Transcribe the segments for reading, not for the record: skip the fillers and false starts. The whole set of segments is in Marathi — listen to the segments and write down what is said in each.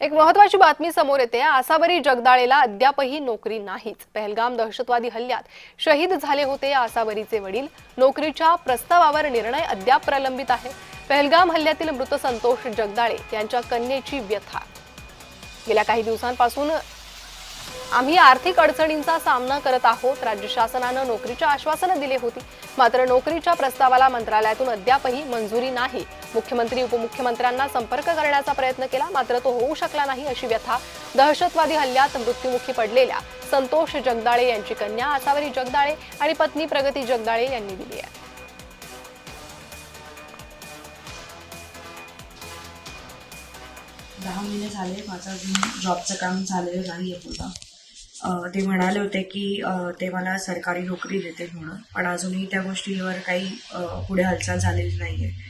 एक महत्त्वाची बातमी समोर येते। आसावरी जगदाळेला अद्यापही नोकरी नाहीच। पहलगाम दहशतवादी हल्ल्यात शहीद झाले होते आसावरीचे वडील। नोकरीच्या प्रस्तावावर निर्णय अद्याप प्रलंबित आहे। पहलगाम हल्ल्यातील मृत संतोष जगदाळे यांच्या कन्येची व्यथा। गेल्या काही दिवसांपासून आम्ही आर्थिक अडचणींचा सामना करत आहोत। राज्य शासनानं नोकरीच्या आश्वासनं दिली होती, मात्र नोकरीच्या प्रस्तावाला मंत्रालयातून अद्यापही मंजुरी नाही। मुख्यमंत्री उपमुख्यमंत्र्यांना संपर्क करण्याचा प्रयत्न केला, मात्र तो होऊ शकला नाही, अशी व्यथा दहशतवादी हल्ल्यात मृत्युमुखी पडलेल्या संतोष जगदाळे यांची कन्या आसावरी जगदाळे आणि पत्नी प्रगती जगदाळे यांनी दिली आहे। 10 महिने झाले माझं अजून जॉबचं काम झालेलं नाही आहे पूर्ण। ते म्हणाले होते की ते मला सरकारी नोकरी देते म्हणून, पण अजूनही त्या गोष्टीवर काही पुढे हालचाल झालेली नाही आहे।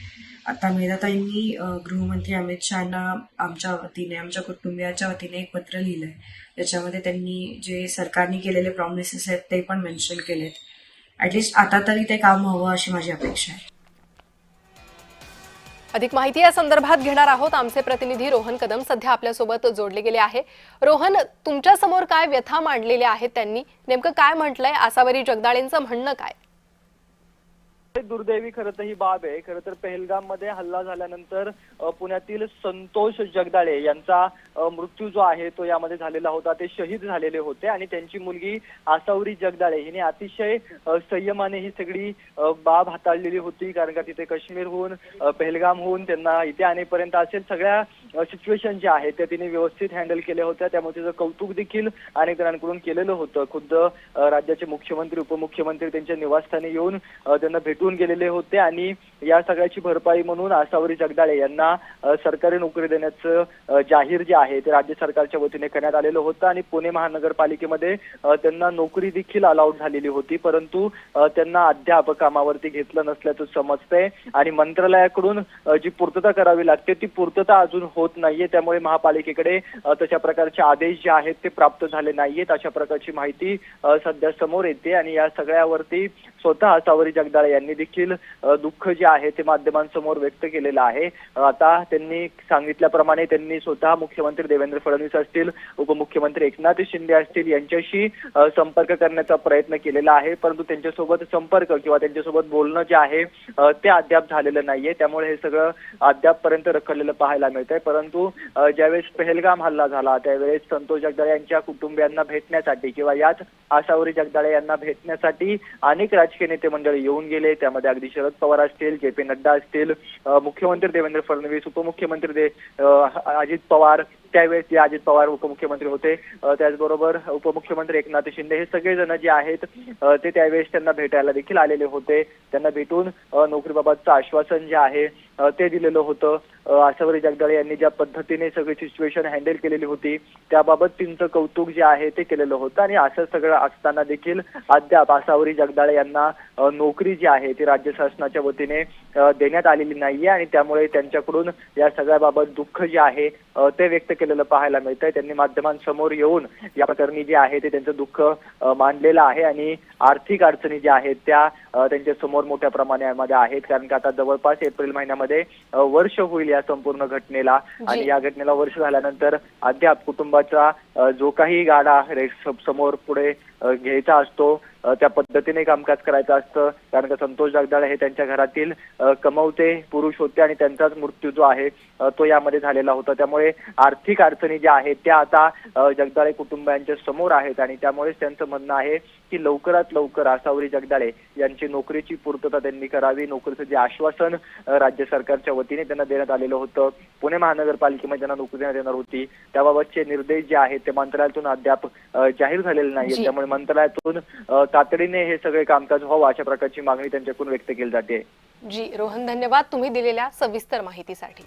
आता मेधाताईंनी गृहमंत्री अमित शहांना आमच्या वतीने, आमच्या कुटुंबियाच्या वतीने एक पत्र लिहिलं आहे। त्याच्यामध्ये त्यांनी जे सरकारने केलेले प्रॉमिसेस आहेत ते पण मेन्शन केलेत। ॲटलिस्ट आता तरी ते काम हवं अशी माझी अपेक्षा आहे। अधिक माहिती या संदर्भात घेणार आहोत। आमचे प्रतिनिधी रोहन कदम सध्या आपल्यासोबत जोडले गेले आहे। रोहन, तुमच्या समोर काय व्यथा मांडलेल्या आहेत त्यांनी? नेमकं काय म्हटलंय? आसावरी जगदाळेंचं म्हणणं काय? दुर्दैवी खरं तर ही बाब आहे। खरं तर पहलगाम मध्ये हल्ला झाल्यानंतर पुण्यातील संतोष जगदाळे यांचा मृत्यू जो आहे तो यामध्ये झालेला होता। ते शहीद झालेले होते आणि त्यांची मुलगी आसावरी जगदाळे हिने अतिशय संयमाने ही सगळी बाब हाताळलेली होती, कारण का तिथे काश्मीरहून पहलगामहून त्यांना इथे आणेपर्यंत असेल सगळ्या सिच्युएशन ज्या आहेत त्या तिने व्यवस्थित हँडल केल्या होत्या। त्यामुळे तिचं कौतुक देखील अनेक जणांकडून केलेलं होतं। खुद्द राज्याचे मुख्यमंत्री उपमुख्यमंत्री त्यांच्या निवासस्थानी येऊन त्यांना भेटून गेलेले होते आणि या सगळ्याची भरपाई म्हणून आसावरी जगदाळे यांना सरकारी नोकरी देण्याचं जाहीर जे आहे ते राज्य सरकारच्या वतीने करण्यात आलेलं होतं आणि पुणे महानगरपालिकेमध्ये त्यांना नोकरी देखील अलाउड झालेली होती, परंतु त्यांना अद्याप कामावरती घेतलं नसल्याचं समजतंय आणि मंत्रालयाकडून जी पूर्तता करावी लागते ती पूर्तता अजून होत नाहीये। त्यामुळे महापालिकेकडे तशा प्रकारचे आदेश जे आहेत ते प्राप्त झाले नाहीयेत, अशा प्रकारची माहिती सध्या समोर येते आणि या सगळ्यावरती स्वतः आसावरी जगदाळे यांनी देखील दुःख जे आहे ते माध्यमांसमोर व्यक्त केलेलं आहे। आता त्यांनी सांगितल्याप्रमाणे त्यांनी स्वतः मुख्यमंत्री देवेंद्र फडणवीस असतील, उपमुख्यमंत्री एकनाथ शिंदे असतील यांच्याशी संपर्क करण्याचा प्रयत्न केलेला आहे, परंतु त्यांच्यासोबत संपर्क किंवा त्यांच्यासोबत बोलणं जे आहे ते अद्याप झालेलं नाहीये। त्यामुळे हे सगळं अद्यापपर्यंत रखडलेलं पाहायला मिळतंय। परंतु ज्यावेळेस पहलगाम हल्ला झाला त्यावेळेस संतोष जगदाळे यांच्या कुटुंबियांना भेटण्यासाठी किंवा याच आसावरी जगदाळे यांना भेटण्यासाठी अनेक राजकीय नेते मंडळी येऊन गेले। त्यामध्ये अगदी शरद पवार असतील, जे पी नड्डा असतील, मुख्यमंत्री देवेंद्र फडणवीस, उपमुख्यमंत्री अजित पवार, त्यावेळेस जे अजित पवार उपमुख्यमंत्री होते, त्याचबरोबर उपमुख्यमंत्री एकनाथ शिंदे, हे सगळेजण जे आहेत ते त्यावेळेस त्यांना भेटायला देखील आलेले होते। त्यांना भेटून नोकरीबाबतचं आश्वासन जे आहे ते दिलेलं होतं। आसावरी जगदाळे यांनी ज्या पद्धतीने सगळी सिच्युएशन हँडल केलेली होती त्याबाबत त्यांचं कौतुक जे आहे ते केलेलं होतं आणि असं सगळं असताना देखील अद्याप आसावरी जगदाळे यांना नोकरी जी आहे ती राज्य शासनाच्या वतीने देण्यात आलेली नाहीये आणि त्यामुळे त्यांच्याकडून या सगळ्याबाबत दुःख जे आहे ते व्यक्त केलेलं पाहायला मिळतंय। त्यांनी माध्यमांसमोर येऊन या प्रकरणी जे आहे ते त्यांचं दुःख मांडलेलं आहे आणि आर्थिक अडचणी ज्या आहेत त्या त्यांच्या समोर मोठ्या प्रमाणामध्ये आहेत, कारण का आता जवळपास एप्रिल महिन्यामध्ये वर्ष होईल या संपूर्ण घटनेला आणि या घटनेला वर्ष झाल्यानंतर अद्याप कुटुंबाचा जो काही गाडा समोर पुढे घ्यायचा असतो त्या पद्धतीने कामकाज करायचं असतं, कारण का संतोष जगदाळे हे त्यांच्या घरातील कमवते पुरुष होते आणि त्यांचाच मृत्यू जो आहे तो यामध्ये झालेला होता। त्यामुळे आर्थिक अडचणी ज्या आहेत त्या आता जगदाळे कुटुंबियांच्या समोर आहेत आणि त्यामुळेच त्यांचं म्हणणं आहे की लवकरात लवकर आसावरी जगदाळे यांची नोकरीची पूर्तता त्यांनी करावी। नोकरीचं जे आश्वासन राज्य सरकारच्या वतीने त्यांना देण्यात आलेलं होतं, पुणे महानगरपालिकेमध्ये त्यांना नोकरी देण्यात येणार होती, त्याबाबतचे निर्देश जे आहेत ते मंत्रालयातून अद्याप जाहीर झालेले नाहीये। त्यामुळे मंत्रालयातून तातडीने हे सगळे कामकाज व्हावं अशा प्रकारची मागणी त्यांच्याकडून व्यक्त केली जाते। जी रोहन, धन्यवाद तुम्ही दिलेल्या सविस्तर माहितीसाठी।